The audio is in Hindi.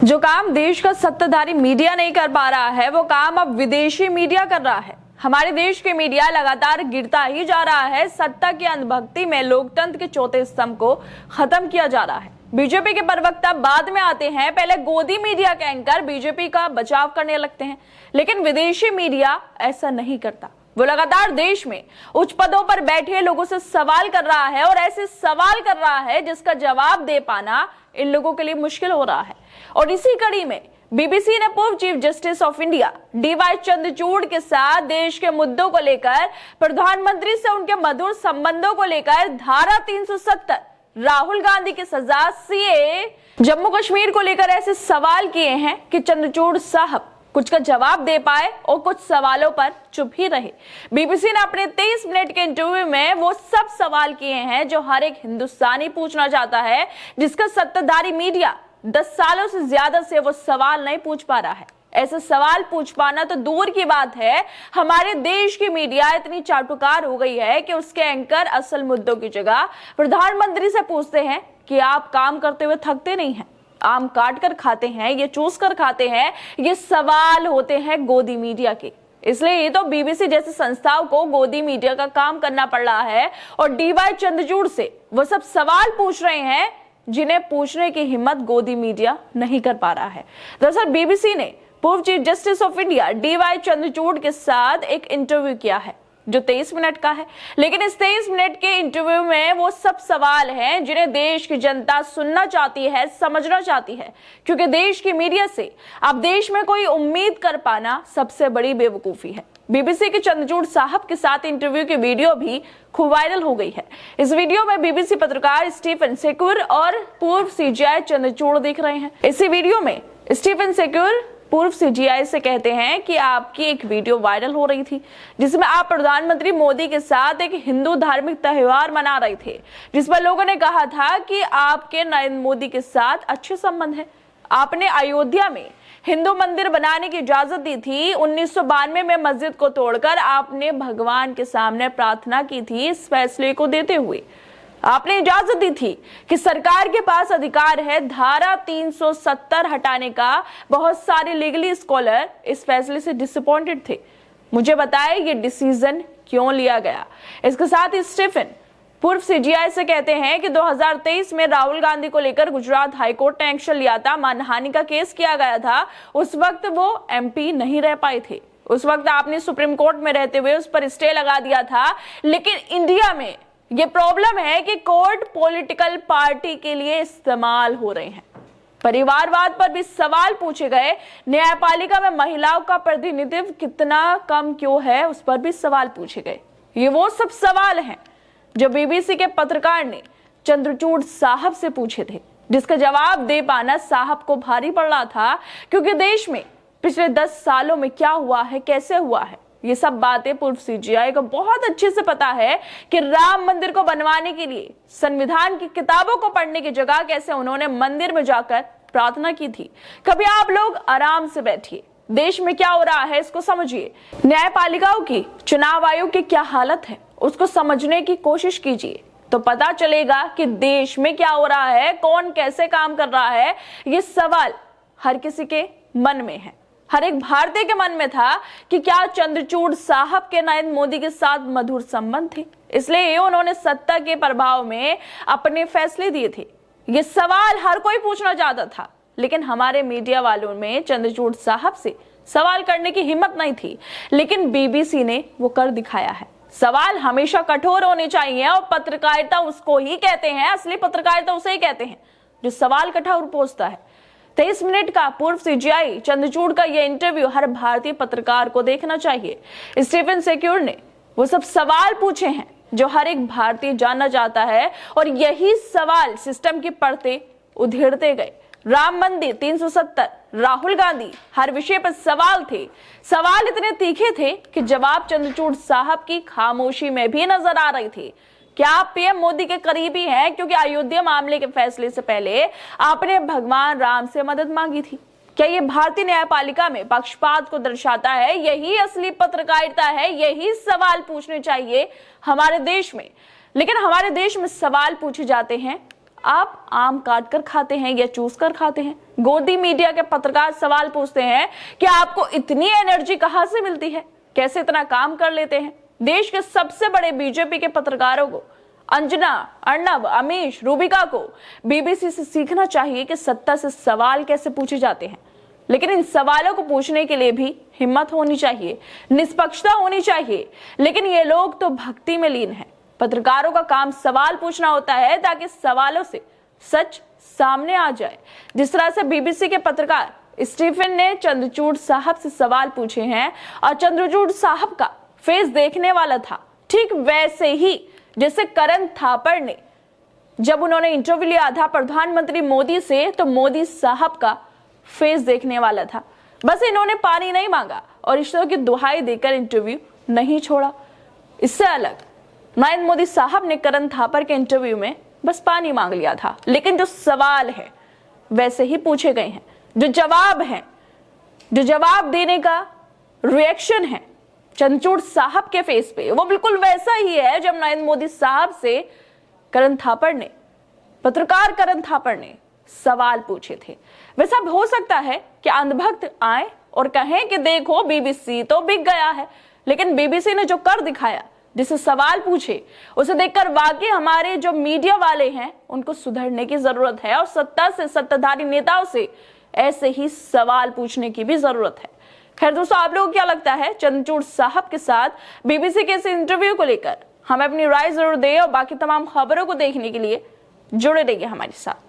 जो काम देश का सत्ताधारी मीडिया नहीं कर पा रहा है वो काम अब विदेशी मीडिया कर रहा है। हमारे देश के मीडिया लगातार गिरता ही जा रहा है। सत्ता की अंधभक्ति में लोकतंत्र के चौथे स्तंभ को खत्म किया जा रहा है। बीजेपी के प्रवक्ता बाद में आते हैं, पहले गोदी मीडिया के एंकर बीजेपी का बचाव करने लगते हैं, लेकिन विदेशी मीडिया ऐसा नहीं करता। वो लगातार देश में उच्च पदों पर बैठे लोगों से सवाल कर रहा है और ऐसे सवाल कर रहा है जिसका जवाब दे पाना इन लोगों के लिए मुश्किल हो रहा है। और इसी कड़ी में बीबीसी ने पूर्व Chief Justice of India D Y Chandrachud के साथ देश के मुद्दों को लेकर, प्रधानमंत्री से उनके मधुर संबंधों को लेकर, धारा 370, राहुल गांधी की सजा, सीए, जम्मू कश्मीर को लेकर ऐसे सवाल किए हैं कि चंद्रचूड़ साहब कुछ का जवाब दे पाए और कुछ सवालों पर चुप ही रहे। बीबीसी ने अपने 23 मिनट के इंटरव्यू में वो सब सवाल किए हैं जो हर एक हिंदुस्तानी पूछना चाहता है, जिसका सत्ताधारी मीडिया 10 सालों से ज्यादा से वो सवाल नहीं पूछ पा रहा है। ऐसे सवाल पूछ पाना तो दूर की बात है, हमारे देश की मीडिया इतनी चाटुकार हो गई है कि उसके एंकर असल मुद्दों की जगह प्रधानमंत्री से पूछते हैं कि आप काम करते हुए थकते नहीं हैं, आम काट कर खाते हैं, ये चूस कर खाते हैं। ये सवाल होते हैं गोदी मीडिया के। इसलिए ये तो बीबीसी जैसी संस्थाओं को गोदी मीडिया का काम करना पड़ रहा है और डीवाई चंद्रचूड़ से वो सब सवाल पूछ रहे हैं जिन्हें पूछने की हिम्मत गोदी मीडिया नहीं कर पा रहा है। दरअसल बीबीसी ने पूर्व Chief Justice of India D Y Chandrachud के साथ एक इंटरव्यू किया है जो 23 मिनट का है, लेकिन इस 23 मिनट के इंटरव्यू में वो सब सवाल हैं जिन्हें देश की जनता सुनना चाहती है, समझना चाहती है, क्योंकि देश की मीडिया से अब देश में कोई उम्मीद कर पाना सबसे बड़ी बेवकूफी है। बीबीसी के चंद्रचूड़ साहब के साथ इंटरव्यू की वीडियो भी खूब वायरल हो गई है। इस वीडियो में बीबीसी पत्रकार स्टीफन सेक्यूर और पूर्व सीजीआई चंद्रचूड़ दिख रहे हैं। इसी वीडियो में स्टीफन सेक्यूर पूर्व सीजीआई से कहते हैं कि आपकी एक वीडियो वायरल हो रही थी जिसमें आप प्रधानमंत्री मोदी के साथ एक हिंदू धार्मिक त्योहार मना रहे थे, जिस पर लोगों ने कहा था कि आपके नरेंद्र मोदी के साथ अच्छे संबंध हैं। आपने अयोध्या में हिंदू मंदिर बनाने की इजाजत दी थी। 1992 में मस्जिद को तोड़कर आपने भगवान के सामने प्रार्थना की थी। इस फैसले को देते हुए आपने इजाजत दी थी कि सरकार के पास अधिकार है धारा 370 हटाने का। बहुत सारे लीगली स्कॉलर इस फैसले से डिसअपॉइंटेड थे। मुझे बताएं ये डिसीजन क्यों लिया गया। इसके साथ ही स्टीफन पूर्व सीजीआई से कहते हैं कि 2023 में राहुल गांधी को लेकर गुजरात हाईकोर्ट ने एक्शन लिया था, मानहानि का केस किया गया था। उस वक्त वो एमपी नहीं रह पाए थे। उस वक्त आपने सुप्रीम कोर्ट में रहते हुए उस पर स्टे लगा दिया था। लेकिन इंडिया में ये प्रॉब्लम है कि कोर्ट पॉलिटिकल पार्टी के लिए इस्तेमाल हो रहे हैं। परिवारवाद पर भी सवाल पूछे गए। न्यायपालिका में महिलाओं का प्रतिनिधित्व कितना कम क्यों है, उस पर भी सवाल पूछे गए। ये वो सब सवाल हैं जो बीबीसी के पत्रकार ने चंद्रचूड़ साहब से पूछे थे, जिसका जवाब दे पाना साहब को भारी पड़ रहा था, क्योंकि देश में पिछले 10 सालों में क्या हुआ है, कैसे हुआ है, ये सब बातें पूर्व सीजीआई को बहुत अच्छे से पता है कि राम मंदिर को बनवाने के लिए संविधान की किताबों को पढ़ने की जगह कैसे उन्होंने मंदिर में जाकर प्रार्थना की थी। कभी आप लोग आराम से बैठिए, देश में क्या हो रहा है इसको समझिए, न्यायपालिकाओं की, चुनाव आयोग की क्या हालत है उसको समझने की कोशिश कीजिए, तो पता चलेगा कि देश में क्या हो रहा है, कौन कैसे काम कर रहा है। ये सवाल हर किसी के मन में है। हर एक भारतीय के मन में था कि क्या चंद्रचूड़ साहब के नरेंद्र मोदी के साथ मधुर संबंध थे, इसलिए उन्होंने सत्ता के प्रभाव में अपने फैसले दिए थे। ये सवाल हर कोई पूछना चाहता था, लेकिन हमारे मीडिया वालों में चंद्रचूड़ साहब से सवाल करने की हिम्मत नहीं थी। लेकिन बीबीसी ने वो कर दिखाया है। सवाल हमेशा कठोर होने चाहिए और पत्रकारिता उसको ही कहते हैं, असली पत्रकारिता उसे ही कहते हैं जो सवाल कठोर पूछता है। 23 मिनट का पूर्व सीजीआई चंद्रचूड़ का यह इंटरव्यू हर भारतीय पत्रकार को देखना चाहिए। स्टीफन सेक्यूर ने वो सब सवाल पूछे हैं जो हर एक भारतीय जानना चाहता है, और यही सवाल सिस्टम की परतें उधेड़ते गए। राम मंदिर, 370, राहुल गांधी, हर विषय पर सवाल थे। सवाल इतने तीखे थे कि जवाब चंद्रचूड़ साहब की खामोशी में भी नजर आ रही थी। क्या आप पीएम मोदी के करीबी हैं क्योंकि अयोध्या मामले के फैसले से पहले आपने भगवान राम से मदद मांगी थी? क्या ये भारतीय न्यायपालिका में पक्षपात को दर्शाता है? यही असली पत्रकारिता है। यही सवाल पूछने चाहिए हमारे देश में। लेकिन हमारे देश में सवाल पूछे जाते हैं आप आम काट कर खाते हैं या चूस कर खाते हैं? गोदी मीडिया के पत्रकार सवाल पूछते हैं कि आपको इतनी एनर्जी कहां से मिलती है, कैसे इतना काम कर लेते हैं? देश के सबसे बड़े बीजेपी के पत्रकारों को, अंजना, अर्नब, अमीश, रूबिका को बीबीसी से सीखना चाहिए कि सत्ता से सवाल कैसे पूछे जाते हैं। लेकिन इन सवालों को पूछने के लिए भी हिम्मत होनी चाहिए, निष्पक्षता होनी चाहिए। लेकिन ये लोग तो भक्ति में लीन हैं। पत्रकारों का काम सवाल पूछना होता है ताकि सवालों से सच सामने आ जाए। जिस तरह से बीबीसी के पत्रकार स्टीफन ने चंद्रचूड़ साहब से सवाल पूछे हैं और चंद्रचूड़ साहब का फेस देखने वाला था, ठीक वैसे ही जैसे करण थापड़ ने जब उन्होंने इंटरव्यू लिया था प्रधानमंत्री मोदी से, तो मोदी साहब का फेस देखने वाला था। बस इन्होंने पानी नहीं मांगा और ईश्वर की दुहाई देकर इंटरव्यू नहीं छोड़ा। इससे अलग नरेंद्र मोदी साहब ने करण थापर के इंटरव्यू में बस पानी मांग लिया था, लेकिन जो सवाल है वैसे ही पूछे गए हैं। जो जवाब देने का रिएक्शन है चंद्रचूड़ साहब के फेस पे, वो बिल्कुल वैसा ही है जब नरेंद्र मोदी साहब से पत्रकार करण थापड़ ने सवाल पूछे थे। वैसा हो सकता है कि अंधभक्त आए और कहें कि देखो बीबीसी तो बिक गया है, लेकिन बीबीसी ने जो कर दिखाया, जिसे सवाल पूछे, उसे देखकर वाकई हमारे जो मीडिया वाले हैं उनको सुधरने की जरूरत है और सत्ताधारी नेताओं से ऐसे ही सवाल पूछने की भी जरूरत है। खैर दोस्तों, आप लोगों को क्या लगता है चंद्रचूड़ साहब के साथ बीबीसी के इस इंटरव्यू को लेकर? हमें अपनी राय जरूर दें और बाकी तमाम खबरों को देखने के लिए जुड़े रहिए हमारे साथ।